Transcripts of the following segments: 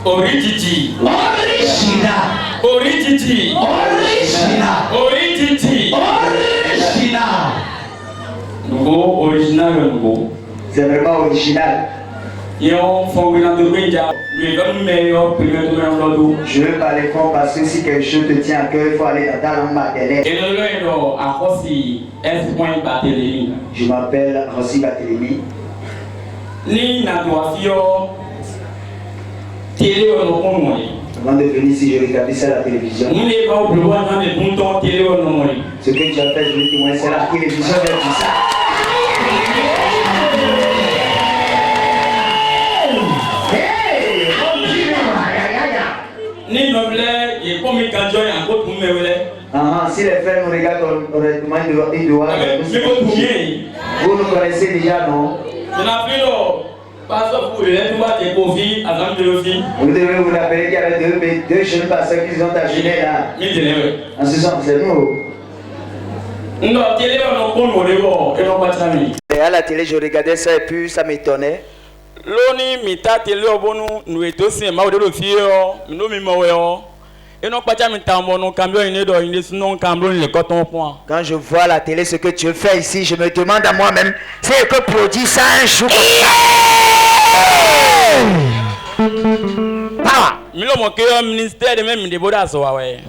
Origiti. Original. Origiti. Original. Origiti. Original. Nouveau, original, nouveau. C'est vraiment original. Je veux parler fort parce que si quelque chose te tient à cœur, il faut aller dans ta langue maternelle. Je m'appelle Rossi Barthélémy. Avant de venir ici, je regardais ça à la télévision. Ce que tu as fait, je vais témoigner, c'est la télévision qui a dit ça. Si les frères nous regardent, on demande de voir. Vous nous connaissez déjà, non? Vous devez vous rappeler qu'il y avait deux jeunes pasteurs qui sont âgés là. En ce sens, c'est nous. Et à la télé, je regardais ça et puis ça m'étonnait. Quand je vois la télé, ce que tu fais ici, je me demande à moi-même, c'est que produit ça un jour comme ça.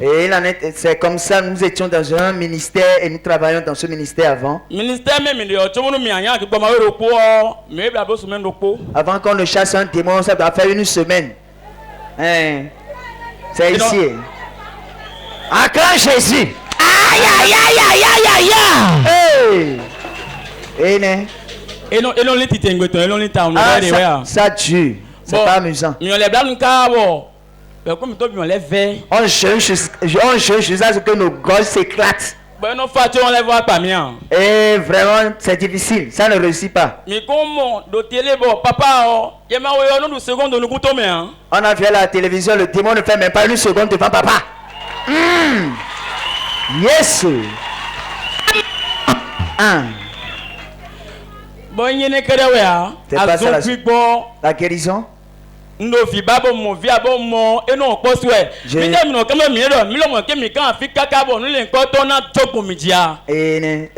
Et c'est comme ça, nous étions dans un ministère et nous travaillons dans ce ministère avant. Avant qu'on ne chasse un démon, ça doit faire une semaine. Hein? C'est ici. Acclame Jésus. Aïe, aïe, aïe, aïe, aïe, aïe, aïe. Ça tue. C'est pas amusant. On jeûne jusqu'à ce que nos gorges s'éclatent. Et vraiment, c'est difficile. Ça ne réussit pas. On a vu à la télévision, le démon ne fait même pas une seconde devant papa. Yes. C'est pas ça la guérison. Et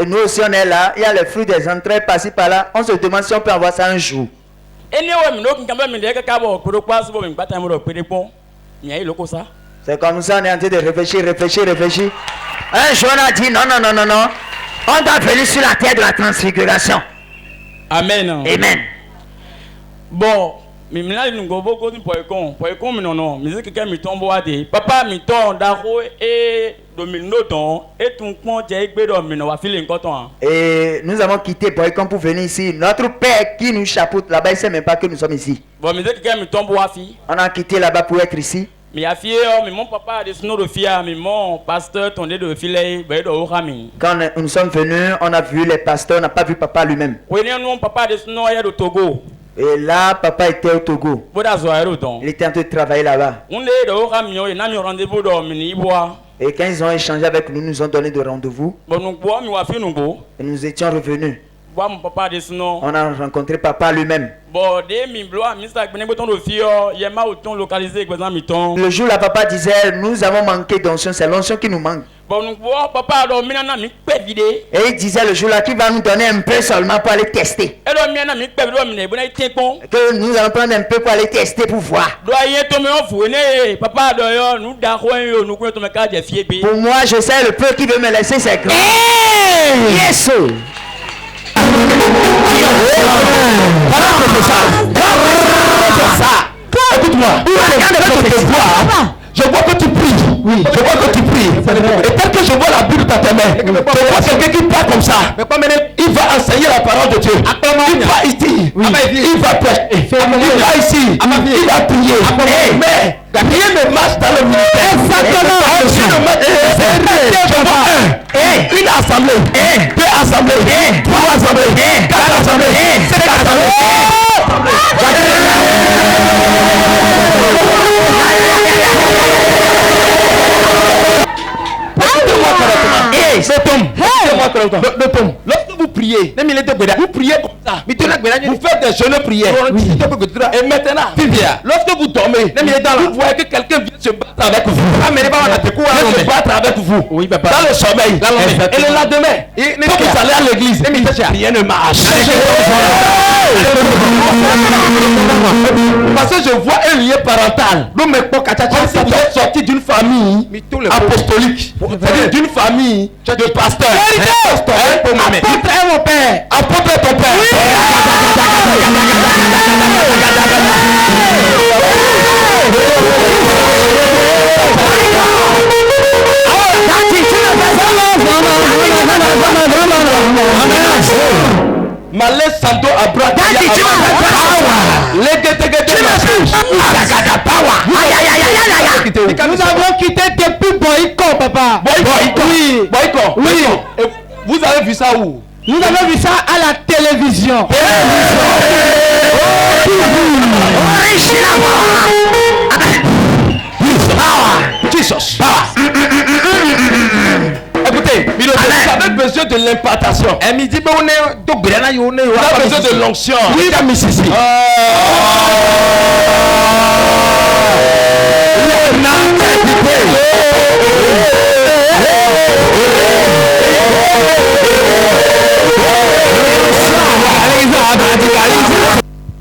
nous aussi on est là, il y a les fruits des entrailles par-ci par-là. On se demande si on peut avoir ça un jour. C'est comme ça, on est en train de réfléchir. Un jour on a dit non. On doit venir sur la terre de la transfiguration. Amen. Amen. Bon. Papa et nous avons quitté Boycon pour venir ici. Notre père qui nous chapeaute là-bas, il ne sait même pas que nous sommes ici. On a quitté là-bas pour être ici. Quand nous sommes venus, on a vu les pasteurs, on n'a pas vu papa lui-même. Et là, papa était au Togo. Il était en train de travailler là-bas. Et quand ils ont échangé avec nous, nous ont donné de rendez-vous. Et nous étions revenus. On a rencontré papa lui-même. Le jour là, papa disait, nous avons manqué d'onction, c'est l'onction qui nous manque. Et il disait le jour là qu'il va nous donner un peu seulement pour aller tester. Que nous allons prendre un peu pour aller tester pour voir. Pour moi, je sais le peu qui veut me laisser, c'est grand. Yes! Écoute-moi, je vois que tu pries. Oui, je vois que tu pries. Et tel que je vois la Bible dans tes mains, je vois quelqu'un qui parle comme ça. Il va enseigner la parole de Dieu. Il va ici. Il va prêcher. Il va ici. Il va prier. Mais rien ne marche dans le ministère. Une assemblée, deux assemblées, trois assemblées, quatre assemblées, cinq assemblées. Lorsque vous priez. Vous priez comme ça. Vous faites des jeûnes prières. Et maintenant, lorsque vous dormez, vous voyez que quelqu'un vient se battre avec vous. Vient se battre avec vous. Dans le sommeil. Et le lendemain, quand vous allez à l'église, rien ne marche. Parce que je vois un lien parental. Comme si vous êtes sorti d'une famille apostolique. C'est-à-dire d'une famille de pasteurs. Apôtre est mon père. Apôtre est ton père. Malé Sando Abra. Nous avons quitté depuis Boyko, papa. Boyko. Oui. Vous avez vu ça où? Nous avons vu ça à la télévision. Jesus. Écoutez, vous avez besoin de l'impartation. Vous avez besoin de l'onction. Oui,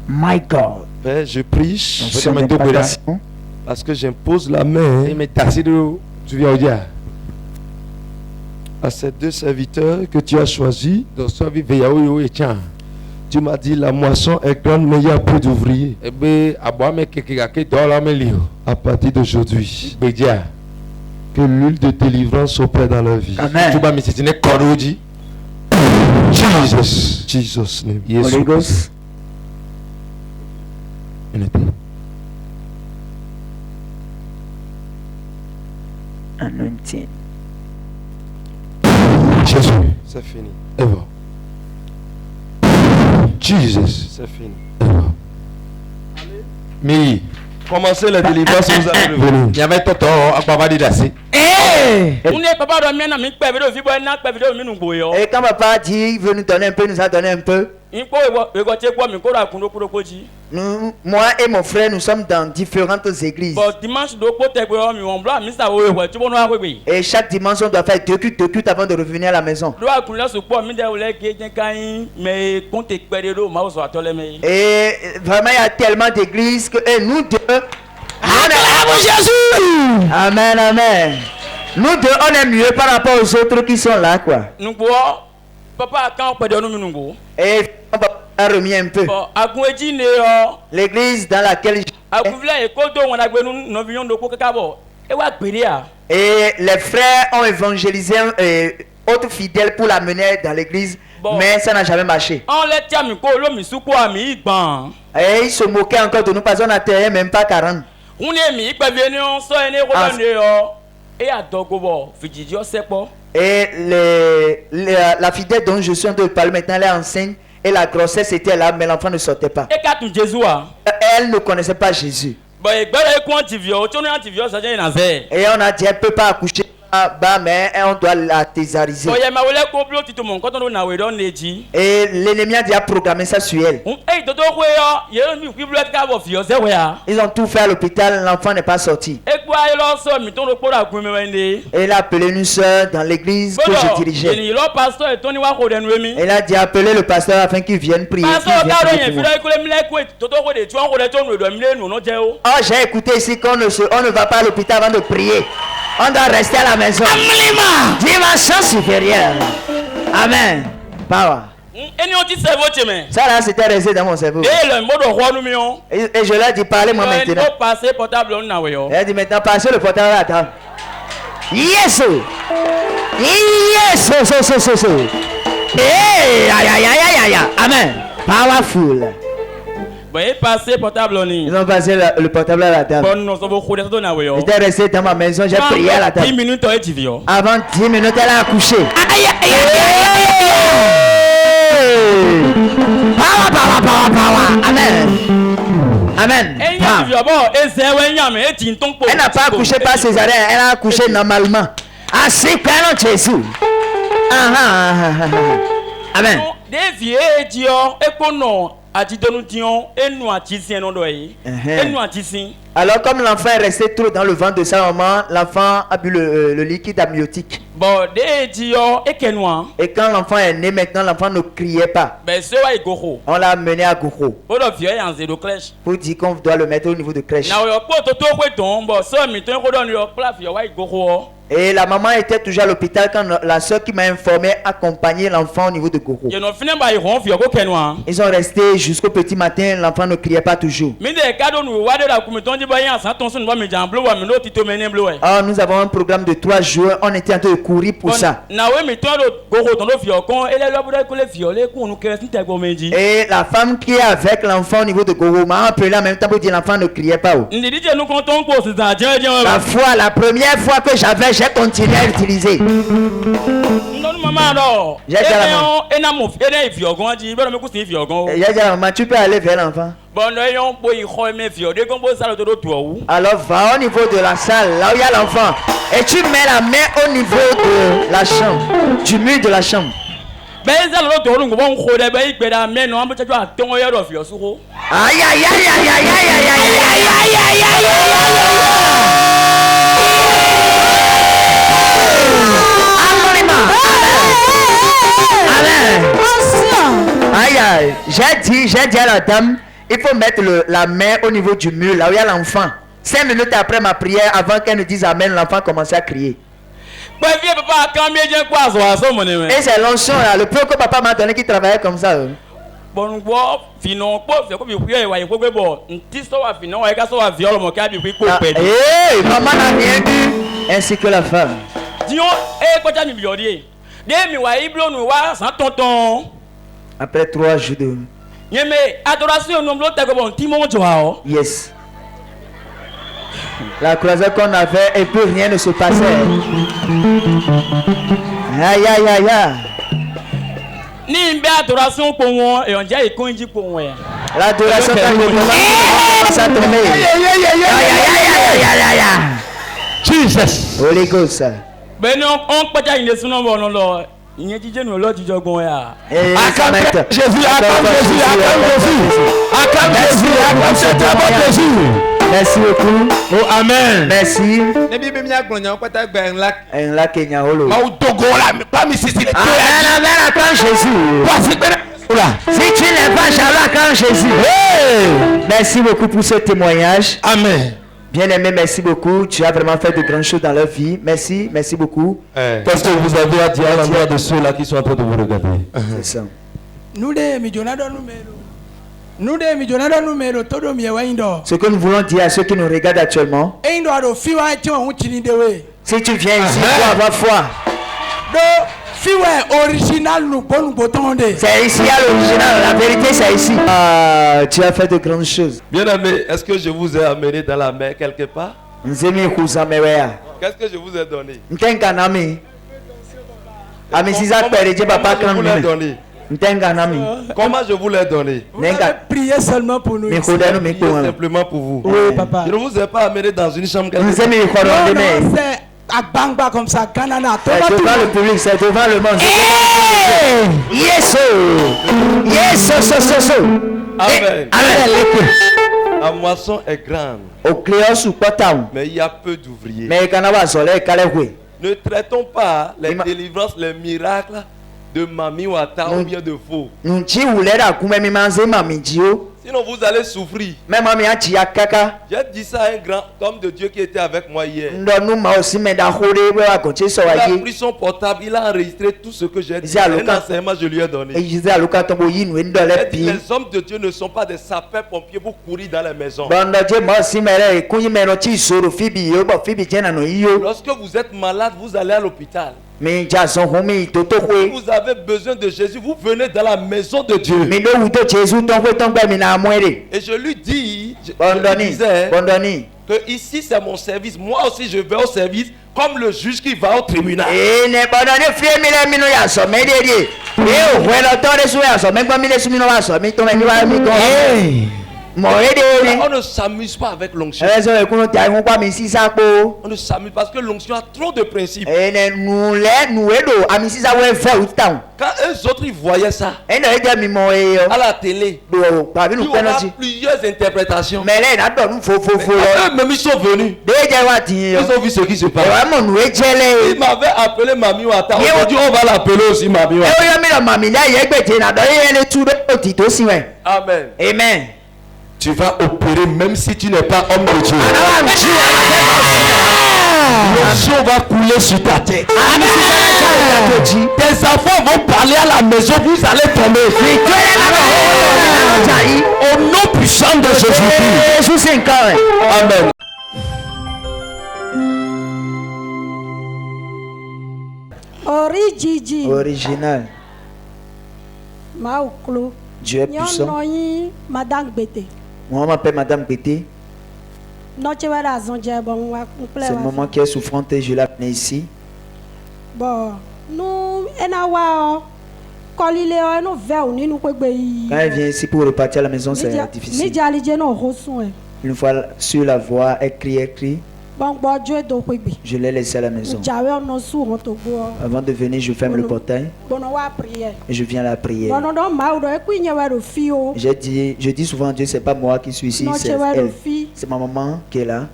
My God. Père, je prie parce que j'impose la main à ces deux serviteurs que tu as choisis. Tu m'as dit la moisson est grande, mais il y a peu d'ouvriers. À partir d'aujourd'hui, que l'huile de délivrance opère dans leur vie. Amen. Jesus name. Holy Ghost. Anointing. Jésus, c'est fini. Ever. Jesus, c'est fini. Ever. Mais commencez la délivrance, vous allez revenir. Il y avait Toto à Babadi Dassi. Et quand papa dit veut nous donner un peu, nous a donné un peu. Moi et mon frère, nous sommes dans différentes églises. Et chaque dimanche, on doit faire deux cultes avant de revenir à la maison. Et vraiment, il y a tellement d'églises que nous deux... Amen, amen. Nous deux, on est mieux par rapport aux autres qui sont là, quoi. Et on va remis un peu. L'église dans laquelle et les frères ont évangélisé autres fidèles pour l'amener dans l'église, mais ça n'a jamais marché. Et ils se moquaient encore de nous parce qu'on n'atteignait même pas 40. Et la fidèle dont je suis en train de parler maintenant, elle est enceinte et la grossesse était là, mais l'enfant ne sortait pas. Elle ne connaissait pas Jésus. Et on a dit, elle ne peut pas accoucher. Mais on doit la thésariser. Et l'ennemi a déjà programmé ça sur elle. Ils ont tout fait à l'hôpital, l'enfant n'est pas sorti. Et il a appelé une soeur dans l'église que je dirigeais. Il a dit appeler le pasteur afin qu'il vienne prier. Oh, j'ai écouté ici qu'on ne va pas à l'hôpital avant de prier. On doit rester à la maison. Dimension supérieure. Amen. Power. Ça là, c'était resté dans mon cerveau. Et je lui ai dit, parlez-moi maintenant. Il a dit, maintenant, passez le portable à la table. Yes. Yes. Amen. Powerful. Ils ont passé le portable à la table. J'étais resté dans ma maison, j'ai prié à la table. Avant 10 minutes, elle a accouché. Amen. Amen. Elle n'a pas accouché par césarienne, elle a accouché normalement. Ainsi que Jésus. Amen. Des vieux dieux et qu'on a dit de nous dions et nous a tissé non doyer. Et nous a tissé. Alors comme l'enfant est resté trop dans le ventre de sa maman, l'enfant a bu le liquide amniotique. Bon, des dieux et que nous. Et quand l'enfant est né, maintenant l'enfant ne criait pas. Ben c'est ouais Goro. On l'a amené à Goro. Pour le vieux en zéro crèche. Pour dire qu'on doit le mettre au niveau de crèche. Na yo po to ko don bo so mi ton ko don yo place yo ouais Goro. Et la maman était toujours à l'hôpital quand la soeur qui m'a informé accompagnait l'enfant au niveau de Goro. Ils Ils ont resté jusqu'au petit matin, l'enfant ne criait pas toujours. Oh, nous avons un programme de 3 jours, on était en train de courir pour ça. Et la femme qui est avec l'enfant au niveau de Goro m'a appelé en même temps pour dire l'enfant ne criait pas. La première fois que j'avais, j'ai continué à utiliser. J'ai dit à la maman, tu peux aller vers l'enfant. Alors va au niveau de la salle, là où il y a l'enfant. Et tu mets la main au niveau de la chambre, du mur de la chambre. Aïe aïe aïe aïe aïe aïe aïe aïe aïe. Aïe aïe, j'ai dit à la dame, il faut mettre la main au niveau du mur, là où il y a l'enfant. 5 minutes après ma prière, avant qu'elle ne dise amen, l'enfant commençait à crier. Et c'est l'onction là, le peu que papa m'a donné qui travaillait comme ça. Maman n'a rien dit, ainsi que la femme. Après 3 jours de... Yes. La croisade qu'on avait et plus rien ne se passait. Aïe aïe aïe aïe. L'adoration quand ça tombe. Jesus. Holy Ghost. Merci beaucoup. Oh amen. Merci. Amen, acclame Jésus. Si tu n'es pas jamais, acclame Jésus. Merci beaucoup pour ce témoignage. Amen. Bien-aimé, merci beaucoup. Tu as vraiment fait de grandes choses dans leur vie. Merci, merci beaucoup. Qu'est-ce que vous avez à dire à l'endroit de ceux-là qui sont en train de vous regarder? C'est ça. Ce que nous voulons dire à ceux qui nous regardent actuellement, si tu viens ici pour avoir foi, c'est ici à l'original, la vérité c'est ici. Tu as fait de grandes choses. Bien aimé, est-ce que je vous ai amené dans la mer quelque part? Qu'est-ce que je vous ai donné? Comment je vous l'ai donné? Priez seulement pour nous. Simplement pour vous. Oui, papa. Je ne vous ai pas amené dans une chambre. C'est à Bangba comme ça, Canada. C'est devant le public, c'est devant le monde. Yes, yes, Amen. La moisson est grande. Mais il y a peu d'ouvriers. Ne traitons pas les délivrances, les miracles de Mami Wata ou bien de faux. Sinon vous allez souffrir. J'ai dit ça à un grand homme de Dieu qui était avec moi hier. Il a pris son portable, il a enregistré tout ce que j'ai dit. Un enseignement je lui ai donné. Les hommes de Dieu ne sont pas des sapeurs-pompiers pour courir dans les maisons. Lorsque vous êtes malade, vous allez à l'hôpital. Vous avez besoin de Jésus, vous venez dans la maison de Dieu. Et je lui dis, je disais que ici c'est mon service. Moi aussi je vais au service comme le juge qui va au tribunal. On ne s'amuse pas avec l'onction. On ne s'amuse pas parce que l'onction a trop de principes. Quand eux autres ils voyaient ça à la télé, il y aura plusieurs interprétations. Mais eux-mêmes ils sont venus. Ils ont vu ce qui se passe. Ils m'avaient appelé Mami Wata. Aujourd'hui on va l'appeler aussi Mami Wata. Amen. Amen. Tu vas opérer même si tu n'es pas homme de Dieu. L'onction va couler sur ta tête. Tes enfants vont parler à la maison, vous allez tomber. Au nom puissant de Jésus-Christ. Amen. Original. Dieu est puissant. Moi, on m'appelle Madame Bété. C'est le moment qui est souffrante et je l'ai amenée ici. Bon, nous, quand elle vient ici pour repartir à la maison, c'est difficile. Une fois sur la voie, elle crie. Je l'ai laissée à la maison. Avant de venir, je ferme le portail et je viens à la prière. Je dis souvent à Dieu, c'est pas moi qui suis ici, c'est elle. C'est ma maman qui est là.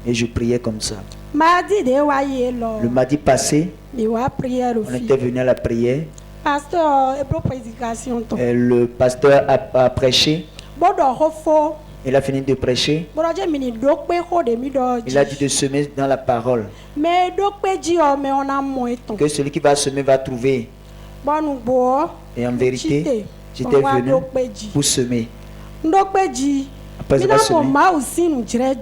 Et je priais comme ça. Le mardi passé, on était venu à la prière. Le pasteur a prêché. Il a fini de prêcher. Il a dit de semer dans la parole. Que celui qui va semer va trouver. Et en vérité, j'étais venu pour semer. Après avoir semé, vous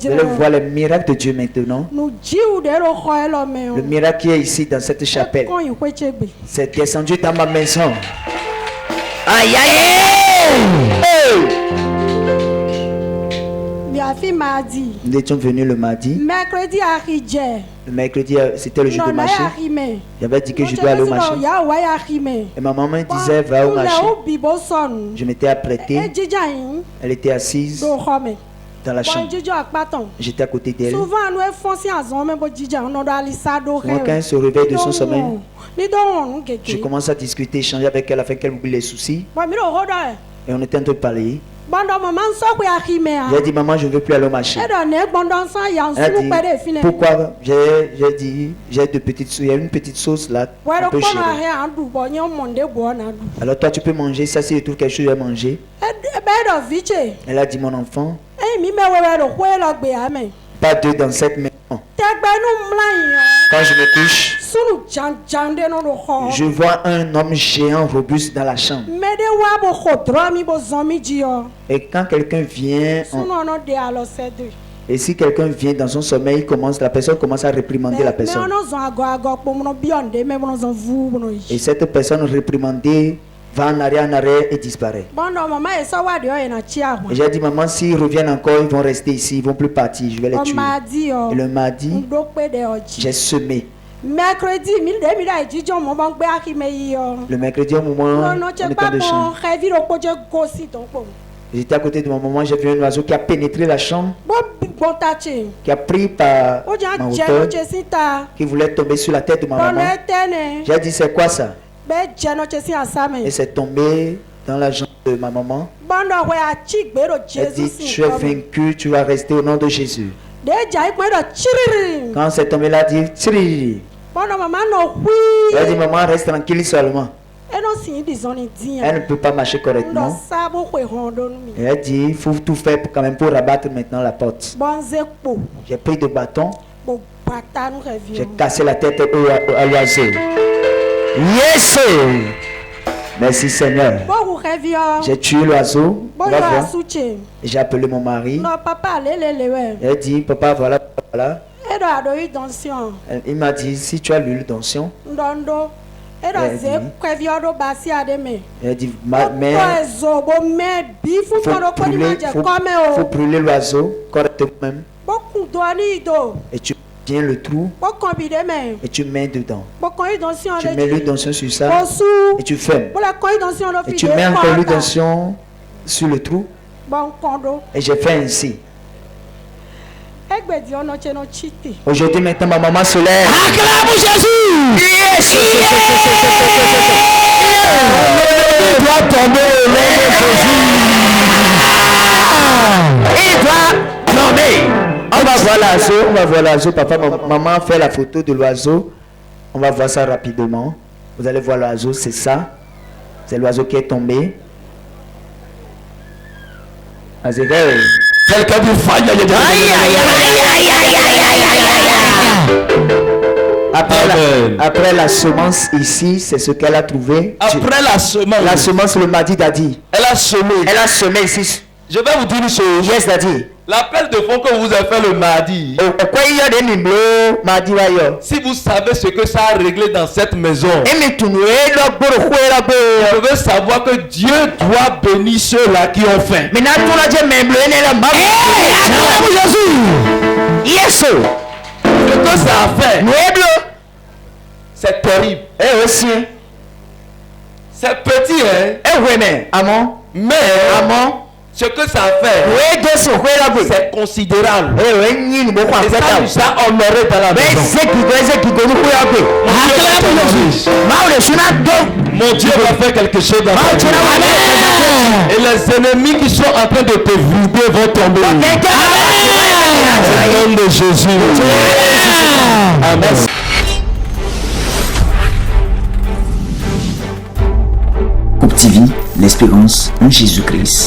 allez voir le miracle de Dieu maintenant. Le miracle qui est ici dans cette chapelle, c'est descendu dans ma maison. Aïe aïe! Nous étions venus le mardi. Le mercredi, c'était le jour de marché. J'avais dit que je dois aller au marché. Et ma maman disait, va au marché. Je m'étais apprêté. Elle était assise dans la chambre. J'étais à côté d'elle. Moi, quand elle se réveille de son sommeil, je commence à discuter, échanger avec elle afin qu'elle oublie les soucis. Et on était en train de parler. J'ai dit, maman, je ne veux plus aller au marché. Elle a dit, pourquoi? J'ai dit, j'ai de petites sauces. Il y a une petite sauce là. Un peu chère. Alors toi, tu peux manger ça si tu trouves quelque chose à manger. Elle a dit, mon enfant, pas deux dans cette maison. Quand je me couche, je vois un homme géant robuste dans la chambre. Et quand quelqu'un vient, et si quelqu'un vient dans son sommeil, la personne commence à réprimander la personne. Et cette personne réprimandée va en arrière et disparaît. Et j'ai dit, maman, s'ils reviennent encore, ils vont rester ici, ils ne vont plus partir, je vais les tuer. Et le mardi, j'ai semé. Le mercredi, au moment où on était de chanter, j'étais à côté de ma maman, j'ai vu un oiseau qui a pénétré la chambre, qui a pris par ma hauteur, qui voulait tomber sur la tête de ma maman. J'ai dit, c'est quoi ça? Et c'est tombé dans la jambe de ma maman. Elle dit, tu es vaincu, tu vas rester au nom de Jésus. Quand c'est tombé là, elle dit, Tsiri. Elle dit, maman, reste tranquille seulement. Elle ne peut pas marcher correctement. Et elle dit, il faut tout faire quand même pour rabattre maintenant la porte. J'ai pris de bâton. J'ai cassé la tête à l'oiseau. Yes! Merci Seigneur. J'ai tué l'oiseau. J'ai appelé mon mari. Elle dit, papa, voilà. Il m'a dit, si tu as l'huile d'onction. Elle dit, mais faut brûler l'oiseau correctement même. Et tu tiens le trou et tu mets dedans. Tu mets l'huile d'onction sur ça et tu fermes. Et tu mets encore l'huile d'onction sur le trou Bon, condo. Et j'ai fait ainsi. Egbe di ono cheno chiti. Aujourd'hui, maintenant, ma maman se lève. Acclame Jésus. Yes! Il doit tomber au nom de Jésus. Il doit tomber. On va voir l'oiseau. On va voir l'oiseau. Papa, maman fait la photo de l'oiseau. On va voir ça rapidement. Vous allez voir l'oiseau, c'est ça. C'est l'oiseau qui est tombé. Quelqu'un dit faille. Après la semence ici, c'est ce qu'elle a trouvé. Après la semence. La semence le mardi daddy. Elle a semé. Elle a semé ici. Je vais vous dire une chose. Yes daddy. L'appel de fond que vous avez fait le mardi. Si vous savez ce que ça a réglé dans cette maison, vous devez savoir que Dieu doit bénir ceux-là qui ont faim. Yes. Ce que ça a fait, c'est terrible. C'est petit, hein? Mais ce que ça a fait, c'est considérable. Et ça nous a honoré dans la maison. Mon Dieu va faire quelque chose dans ta vie. Et les ennemis qui sont en train de te vider vont tomber. Au nom de Jésus. Amen. Coupe TV, l'espérance en Jésus-Christ.